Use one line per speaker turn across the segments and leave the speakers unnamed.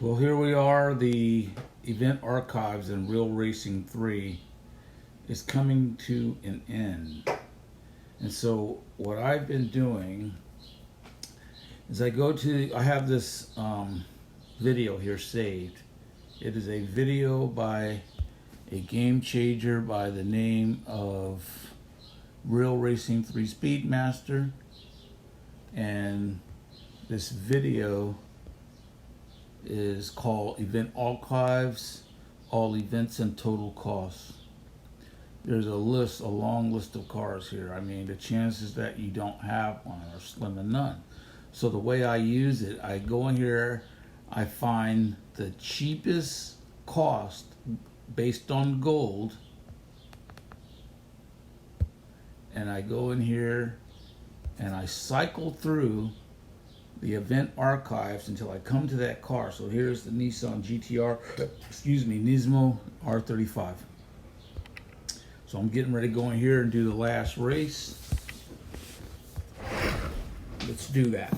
Well, here we are. The event archives in Real Racing 3 is coming to an end. And so what I've been doing is I have this video here saved. It is a video by a game changer by the name of Real Racing 3 Speedmaster. And this video is called Event Archives, All Events and Total Costs. There's a long list of cars here. I mean, the chances that you don't have one are slim to none. So the way I use it, I go in here, I find the cheapest cost based on gold, and I go in here and I cycle through the event archives until I come to that car. So here's the Nismo R35. So I'm getting ready to go in here and do the last race. Let's do that.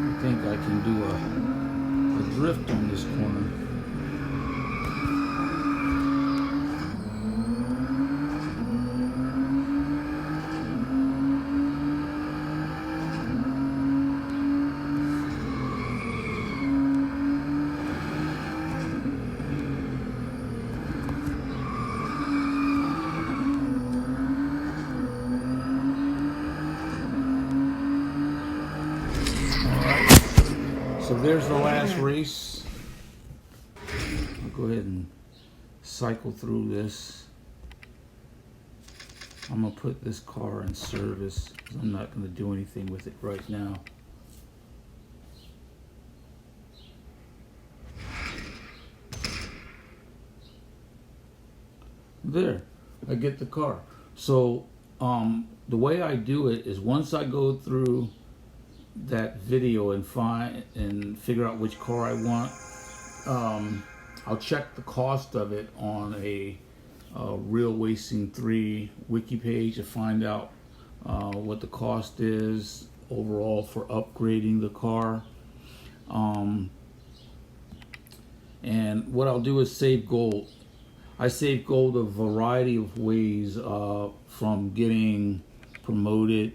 I think I can do a drift on this corner. So there's the last race. I'll go ahead and cycle through this. I'm gonna put this car in service because I'm not gonna do anything with it right now. There, I get the car. So the way I do it is once I go through that video and figure out which car I want, I'll check the cost of it on a Real Racing 3 wiki page to find out what the cost is overall for upgrading the car. And what I'll do is save gold. I save gold a variety of ways, from getting promoted.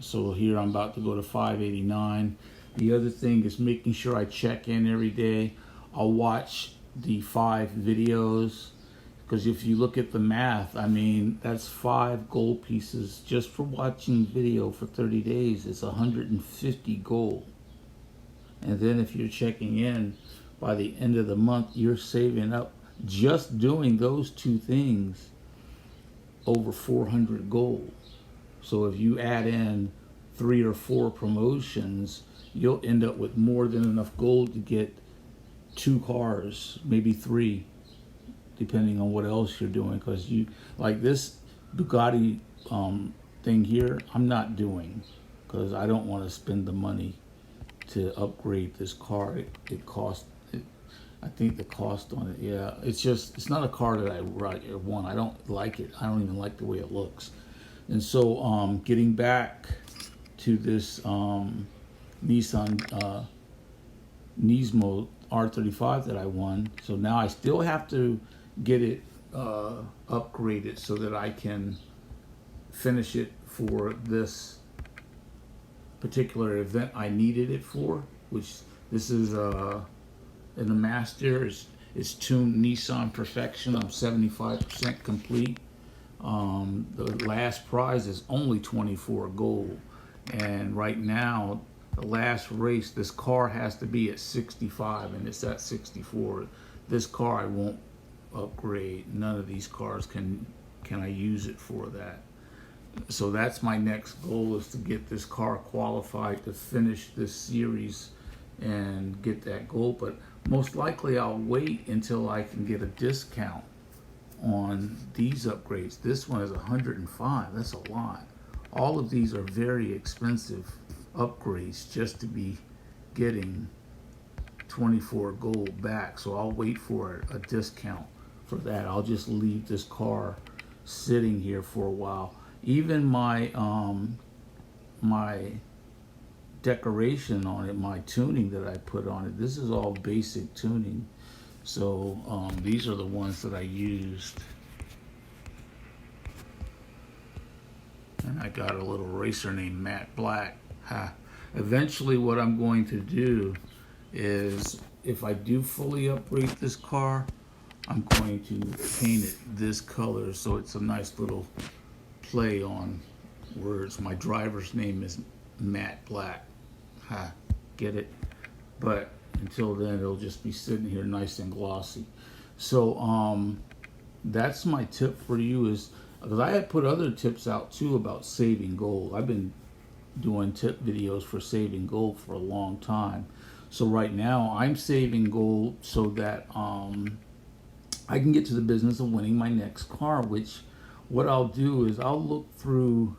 So here I'm about to go to 589. The other thing is making sure I check in every day. I'll watch the 5 videos, because if you look at the math, I mean, that's 5 gold pieces just for watching video for 30 days. It's 150 gold. And then if you're checking in by the end of the month, you're saving up just doing those 2 things over 400 gold. So if you add in 3 or 4 promotions, you'll end up with more than enough gold to get 2 cars, maybe 3, depending on what else you're doing. Because you, like this Bugatti thing here, I'm not doing, because I don't want to spend the money to upgrade this car. It costs, I think the cost on it, yeah, it's not a car that I want. I don't like it. I don't even like the way it looks. And so getting back to this Nismo R35 that I won, so now I still have to get it upgraded so that I can finish it for this particular event I needed it for, which this is in the Master. It's tuned Nissan Perfection. I'm 75% complete. The last prize is only 24 gold, and right now the last race, this car has to be at 65 and it's at 64. This car I won't upgrade. None of these cars can I use it for that. So that's my next goal, is to get this car qualified to finish this series and get that gold, but most likely I'll wait until I can get a discount on these upgrades. This one is 105. That's a lot. All of these are very expensive upgrades just to be getting 24 gold back. So I'll wait for a discount for that. I'll just leave this car sitting here for a while. Even my my decoration on it, my tuning that I put on it, this is all basic tuning. So these are the ones that I used. And I got a little racer named Matt Black. Eventually what I'm going to do is, if I do fully upgrade this car, I'm going to paint it this color so it's a nice little play on words. My driver's name is Matt Black. Get it? But until then, it'll just be sitting here nice and glossy. So that's my tip for you, is because I had put other tips out too about saving gold. I've been doing tip videos for saving gold for a long time. So right now I'm saving gold so that I can get to the business of winning my next car, which what I'll do is I'll look through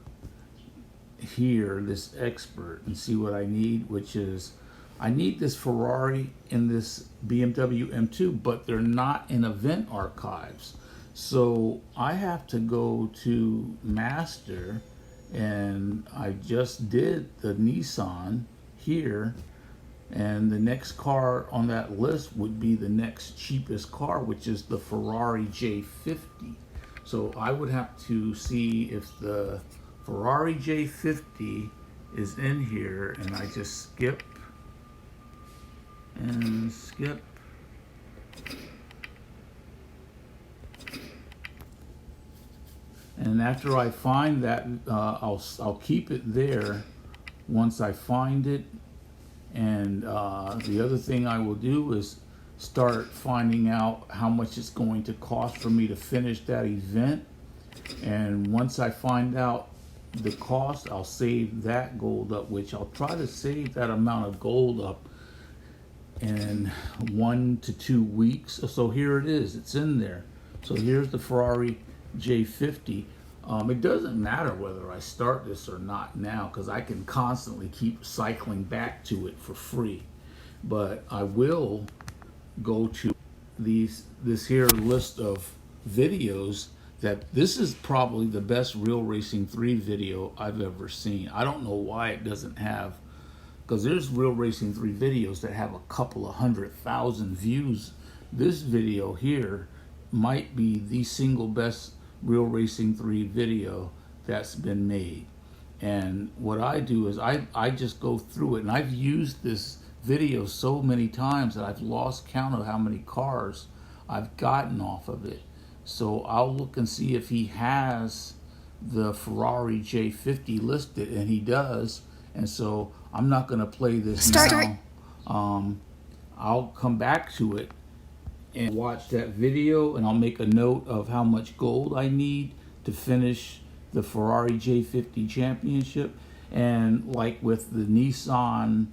here, this expert, and see what I need, which is I need this Ferrari and this BMW M2, but they're not in event archives. So I have to go to master, and I just did the Nissan here, and the next car on that list would be the next cheapest car, which is the Ferrari J50. So I would have to see if the Ferrari J50 is in here, and I just skip and skip. And after I find that, I'll keep it there once I find it. And the other thing I will do is start finding out how much it's going to cost for me to finish that event. And once I find out the cost, I'll save that gold up, which I'll try to save that amount of gold up in 1 to 2 weeks. So here it is, it's in there. So here's the Ferrari J50. It doesn't matter whether I start this or not now, because I can constantly keep cycling back to it for free. But I will go to this here list of videos. That this is probably the best Real Racing 3 video I've ever seen. I don't know why it doesn't have, because there's Real Racing 3 videos that have a couple of 100,000 views. This video here might be the single best Real Racing 3 video that's been made. And what I do is I just go through it, and I've used this video so many times that I've lost count of how many cars I've gotten off of it. So I'll look and see if he has the Ferrari J50 listed, and he does. And so I'm not going to play this now. I'll come back to it and watch that video, and I'll make a note of how much gold I need to finish the Ferrari J50 championship. And like with the Nissan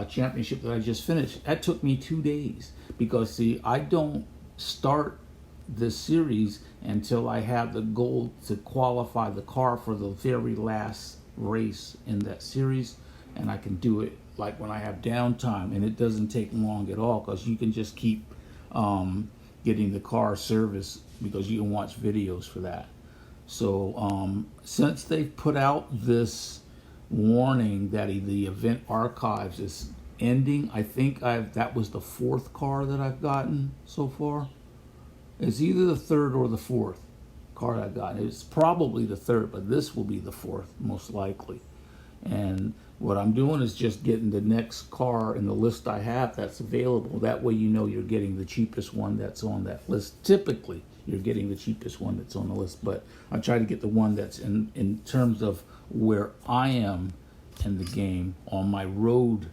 championship that I just finished, that took me 2 days, because see, I don't start this series until I have the gold to qualify the car for the very last race in that series. And I can do it like when I have downtime, and it doesn't take long at all, because you can just keep getting the car serviced, because you can watch videos for that. So since they've put out this warning that the event archives is ending, I think that was the 4th car that I've gotten so far. It's either the 3rd or the 4th car I got. It's probably the 3rd, but this will be the 4th most likely. And what I'm doing is just getting the next car in the list I have that's available. That way you know you're getting the cheapest one that's on that list. Typically, you're getting the cheapest one that's on the list, but I try to get the one that's in terms of where I am in the game on my road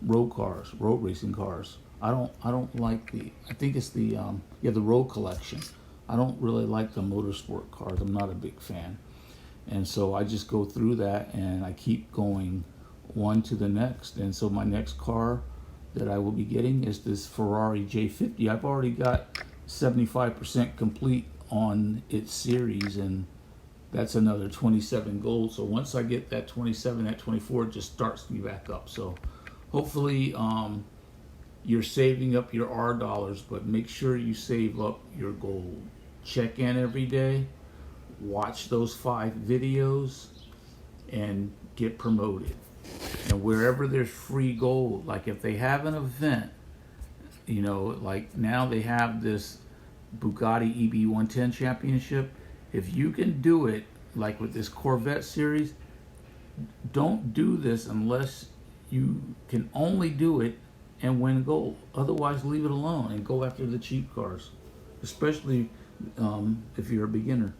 racing cars. I don't like I think it's the road collection. I don't really like the motorsport cars. I'm not a big fan. And so I just go through that, and I keep going one to the next. And so my next car that I will be getting is this Ferrari J50. I've already got 75% complete on its series, and that's another 27 gold. So once I get that 27, that 24 just starts me back up. So hopefully you're saving up your R dollars, but make sure you save up your gold. Check in every day, watch those 5 videos, and get promoted. And wherever there's free gold, like if they have an event, you know, like now they have this Bugatti Eb 110 championship. If you can do it, like with this Corvette series, don't do this unless you can only do it and win gold. Otherwise, leave it alone and go after the cheap cars, especially if you're a beginner.